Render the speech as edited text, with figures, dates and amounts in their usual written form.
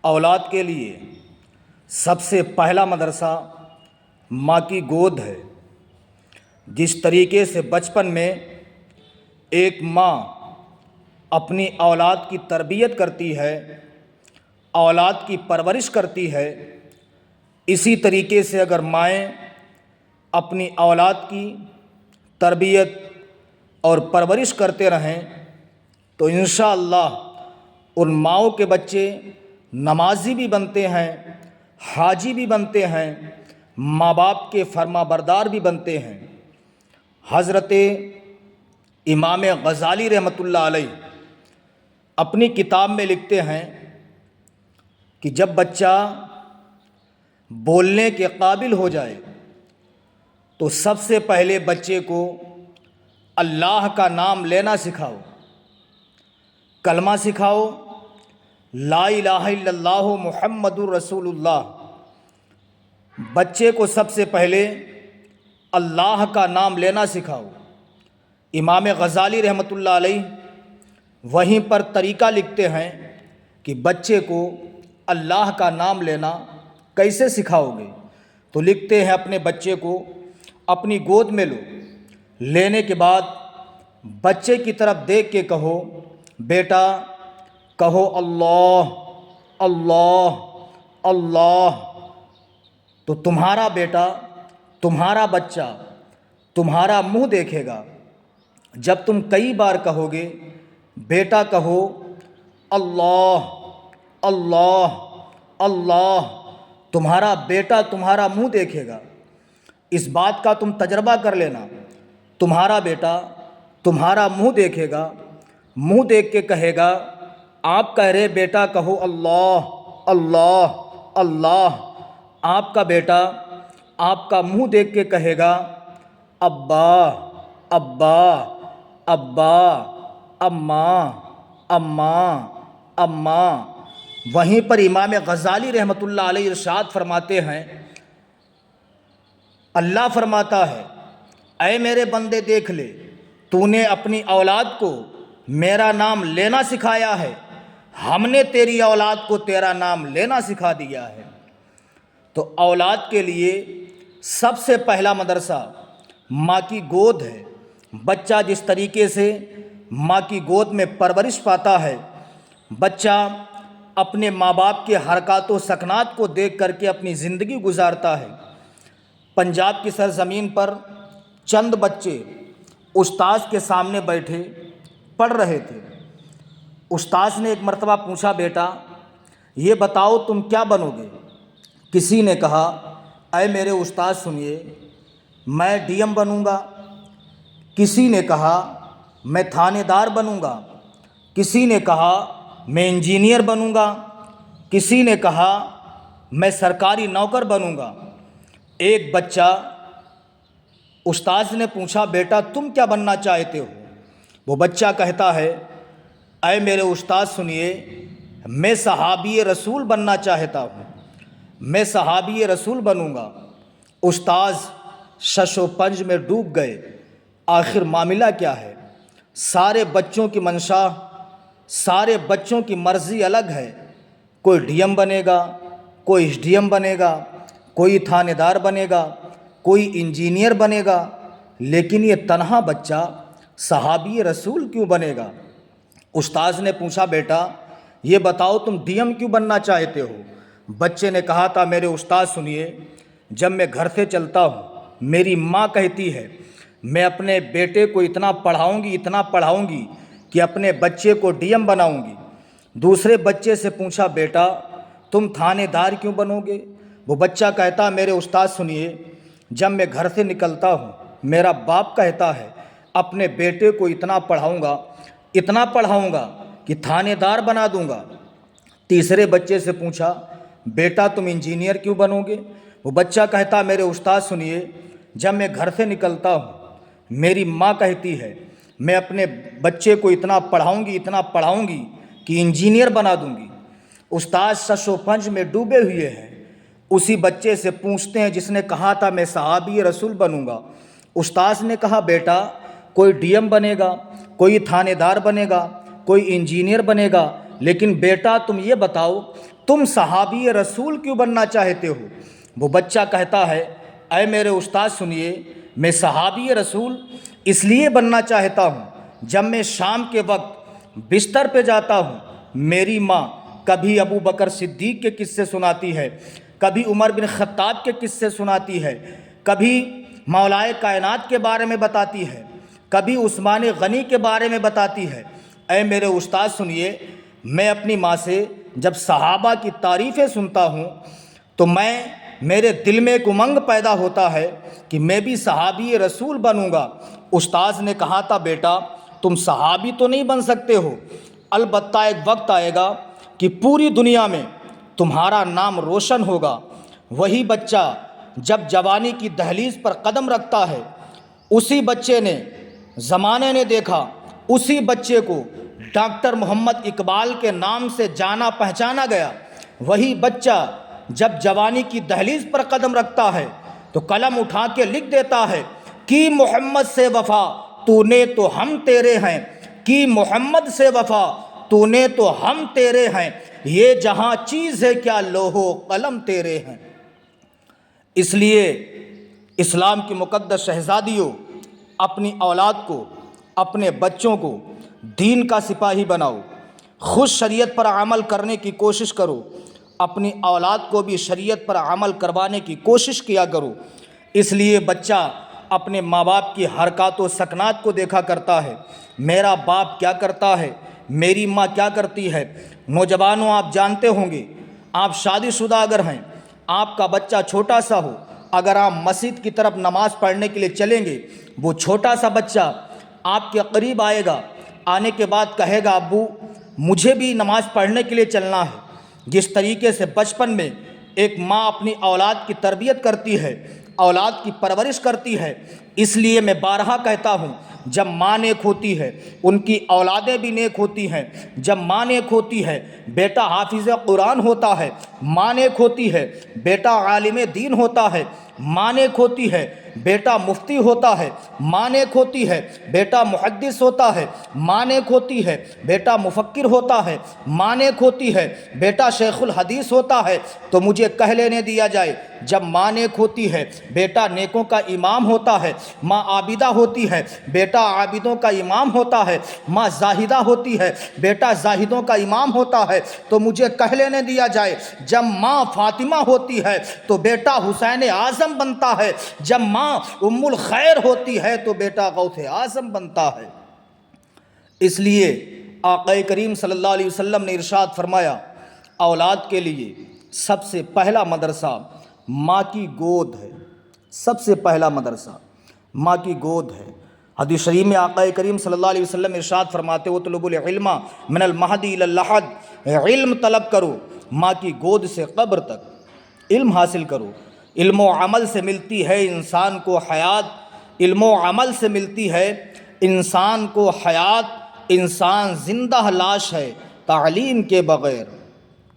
اولاد کے لیے سب سے پہلا مدرسہ ماں کی گود ہے۔ جس طریقے سے بچپن میں ایک ماں اپنی اولاد کی تربیت کرتی ہے، اولاد کی پرورش کرتی ہے، اسی طریقے سے اگر مائیں اپنی اولاد کی تربیت اور پرورش کرتے رہیں تو انشاءاللہ ان ماؤں کے بچے نمازی بھی بنتے ہیں، حاجی بھی بنتے ہیں، ماں باپ کے فرما بردار بھی بنتے ہیں۔ حضرت امام غزالی رحمۃ اللہ علیہ اپنی کتاب میں لکھتے ہیں کہ جب بچہ بولنے کے قابل ہو جائے تو سب سے پہلے بچے کو اللہ کا نام لینا سکھاؤ، کلمہ سکھاؤ، لا الہ الا اللہ محمد الرسول اللہ۔ بچے کو سب سے پہلے اللہ کا نام لینا سکھاؤ۔ امام غزالی رحمۃ اللہ علیہ وہیں پر طریقہ لکھتے ہیں کہ بچے کو اللہ کا نام لینا کیسے سکھاؤ گے؟ تو لکھتے ہیں اپنے بچے کو اپنی گود میں لو، لینے کے بعد بچے کی طرف دیکھ کے کہو، بیٹا کہو اللہ اللہ اللہ۔ تو تمہارا بیٹا، تمہارا بچہ تمہارا منہ دیکھے گا۔ جب تم کئی بار کہو گے بیٹا کہو اللہ اللہ اللہ، تمہارا بیٹا تمہارا منہ دیکھے گا۔ اس بات کا تم تجربہ کر لینا، تمہارا بیٹا تمہارا منہ دیکھے گا، منہ دیکھ کے کہے گا، آپ کہہ رہے بیٹا کہو اللہ اللہ اللہ، آپ کا بیٹا آپ کا منہ دیکھ کے کہے گا ابا ابا ابا، اماں اماں اماں۔ وہیں پر امام غزالی رحمۃ اللہ علیہ ارشاد فرماتے ہیں، اللہ فرماتا ہے اے میرے بندے دیکھ لے، تو نے اپنی اولاد کو میرا نام لینا سکھایا ہے، ہم نے تیری اولاد کو تیرا نام لینا سکھا دیا ہے۔ تو اولاد کے لیے سب سے پہلا مدرسہ ماں کی گود ہے۔ بچہ جس طریقے سے ماں کی گود میں پرورش پاتا ہے، بچہ اپنے ماں باپ کے حرکات و سکنات کو دیکھ کر کے اپنی زندگی گزارتا ہے۔ پنجاب کی سرزمین پر چند بچے استاذ کے سامنے بیٹھے پڑھ رہے تھے۔ استاذ نے ایک مرتبہ پوچھا، بیٹا یہ بتاؤ تم کیا بنو گے؟ کسی نے کہا، اے میرے استاذ سنیے، میں ڈی ایم بنوں گا۔ کسی نے کہا میں تھانے دار بنوں گا۔ کسی نے کہا میں انجینئر بنوں گا۔ کسی نے کہا میں سرکاری نوکر بنوں گا۔ ایک بچہ، استاذ نے پوچھا، بیٹا تم کیا بننا چاہتے ہو؟ وہ بچہ کہتا ہے، اے میرے استاذ سنیے، میں صحابی رسول بننا چاہتا ہوں، میں صحابی رسول بنوں گا۔ استاذ شش و پنج میں ڈوب گئے، آخر معاملہ کیا ہے؟ سارے بچوں کی منشا، سارے بچوں کی مرضی الگ ہے۔ کوئی ڈی ایم بنے گا، کوئی ایس ڈی ایم بنے گا، کوئی تھانے دار بنے گا، کوئی انجینئر بنے گا، لیکن یہ تنہا بچہ صحابی رسول کیوں بنے گا؟ استاذ نے پوچھا، بیٹا یہ بتاؤ تم ڈی ایم کیوں بننا چاہتے ہو؟ بچے نے کہا تھا، میرے استاذ سنیے، جب میں گھر سے چلتا ہوں میری ماں کہتی ہے میں اپنے بیٹے کو اتنا پڑھاؤں گی کہ اپنے بچے کو ڈی ایم بناؤں گی۔ دوسرے بچے سے پوچھا، بیٹا تم تھانے دار کیوں بنو گے؟ وہ بچہ کہتا، میرے استاذ سنیے، جب میں گھر سے نکلتا ہوں میرا باپ کہتا ہے اپنے بیٹے کو اتنا پڑھاؤں گا کہ تھانے دار بنا دوں گا۔ تیسرے بچے سے پوچھا، بیٹا تم انجینئر کیوں بنو گے؟ وہ بچہ کہتا، میرے استاذ سنیے، جب میں گھر سے نکلتا ہوں میری ماں کہتی ہے میں اپنے بچے کو اتنا پڑھاؤں گی کہ انجینئر بنا دوں گی۔ استاذ شش و پنج میں ڈوبے ہوئے ہیں۔ اسی بچے سے پوچھتے ہیں جس نے کہا تھا میں صحابی رسول بنوں گا۔ استاذ نے کہا، بیٹا کوئی ڈی ایم بنے گا، کوئی تھانے دار بنے گا، کوئی انجینئر بنے گا، لیکن بیٹا تم یہ بتاؤ تم صحابی رسول کیوں بننا چاہتے ہو؟ وہ بچہ کہتا ہے اے میرے استاد سنیے، میں صحابی رسول اس لیے بننا چاہتا ہوں، جب میں شام کے وقت بستر پہ جاتا ہوں، میری ماں کبھی ابو بکر صدیق کے قصے سناتی ہے، کبھی عمر بن خطاب کے قصے سناتی ہے، کبھی مولائے کائنات کے بارے میں بتاتی ہے، کبھی عثمان غنی کے بارے میں بتاتی ہے۔ اے میرے استاد سنیے، میں اپنی ماں سے جب صحابہ کی تعریفیں سنتا ہوں تو میرے دل میں ایک امنگ پیدا ہوتا ہے کہ میں بھی صحابی رسول بنوں گا۔ استاذ نے کہا تھا بیٹا تم صحابی تو نہیں بن سکتے ہو، البتہ ایک وقت آئے گا کہ پوری دنیا میں تمہارا نام روشن ہوگا۔ وہی بچہ جب جوانی کی دہلیز پر قدم رکھتا ہے، اسی بچے نے زمانے نے دیکھا، اسی بچے کو ڈاکٹر محمد اقبال کے نام سے جانا پہچانا گیا۔ وہی بچہ جب جوانی کی دہلیز پر قدم رکھتا ہے تو قلم اٹھا کے لکھ دیتا ہے کہ محمد سے وفا تو نے تو ہم تیرے ہیں، کہ محمد سے وفا تو نے تو ہم تیرے ہیں، یہ جہاں چیز ہے کیا لوح و قلم تیرے ہیں۔ اس لیے اسلام کی مقدس شہزادیوں، اپنی اولاد کو، اپنے بچوں کو دین کا سپاہی بناؤ، خود شریعت پر عمل کرنے کی کوشش کرو، اپنی اولاد کو بھی شریعت پر عمل کروانے کی کوشش کیا کرو۔ اس لیے بچہ اپنے ماں باپ کی حرکات و سکنات کو دیکھا کرتا ہے، میرا باپ کیا کرتا ہے، میری ماں کیا کرتی ہے۔ نوجوانوں آپ جانتے ہوں گے، آپ شادی شدہ اگر ہیں، آپ کا بچہ چھوٹا سا ہو، اگر آپ مسجد کی طرف نماز پڑھنے کے لیے چلیں گے، وہ چھوٹا سا بچہ آپ کے قریب آئے گا، آنے کے بعد کہے گا ابو مجھے بھی نماز پڑھنے کے لیے چلنا ہے۔ جس طریقے سے بچپن میں ایک ماں اپنی اولاد کی تربیت کرتی ہے، اولاد کی پرورش کرتی ہے، اس لیے میں بارہا کہتا ہوں جب ماں نیک ہوتی ہے ان کی اولادیں بھی نیک ہوتی ہیں۔ جب ماں نیک ہوتی ہے بیٹا حافظ قرآن ہوتا ہے، ماں نیک ہوتی ہے بیٹا عالم دین ہوتا ہے، ماں نیک ہوتی ہے بیٹا مفتی ہوتا ہے، ماں نیک ہوتی ہے بیٹا محدث ہوتا ہے، ماں نیک ہوتی ہے بیٹا مفکر ہوتا ہے، ماں نیک ہوتی ہے بیٹا شیخ الحدیث ہوتا ہے۔ تو مجھے کہہ لینے دیا جائے، جب ماں نیک ہوتی ہے بیٹا نیکوں کا امام ہوتا ہے، ماں عابدہ ہوتی ہے بیٹا عابدوں کا امام ہوتا ہے، ماں زاہدہ ہوتی ہے بیٹا زاہدوں کا امام ہوتا ہے۔ تو مجھے کہہ لینے دیا جائے، جب ماں فاطمہ ہوتی ہے تو بیٹا حسین اعظم بنتا ہے، جب ماں ام الخیر ہوتی ہے تو بیٹا غوث اعظم بنتا ہے۔ اس لیے آقا کریم صلی اللہ علیہ وسلم نے ارشاد فرمایا اولاد کے لیے سب سے پہلا مدرسہ ماں کی گود ہے، سب سے پہلا مدرسہ ماں کی گود ہے۔ حدیث شریف میں آقا کریم صلی اللہ علیہ وسلم ارشاد فرماتے وَاطْلُبُوا الْعِلْمَ مِنَ الْمَهْدِ إِلَى اللَّحْدِ، علم طلب کرو ماں کی گود سے قبر تک، علم حاصل کرو۔ علم و عمل سے ملتی ہے انسان کو حیات، علم و عمل سے ملتی ہے انسان کو حیات، انسان زندہ لاش ہے تعلیم کے بغیر۔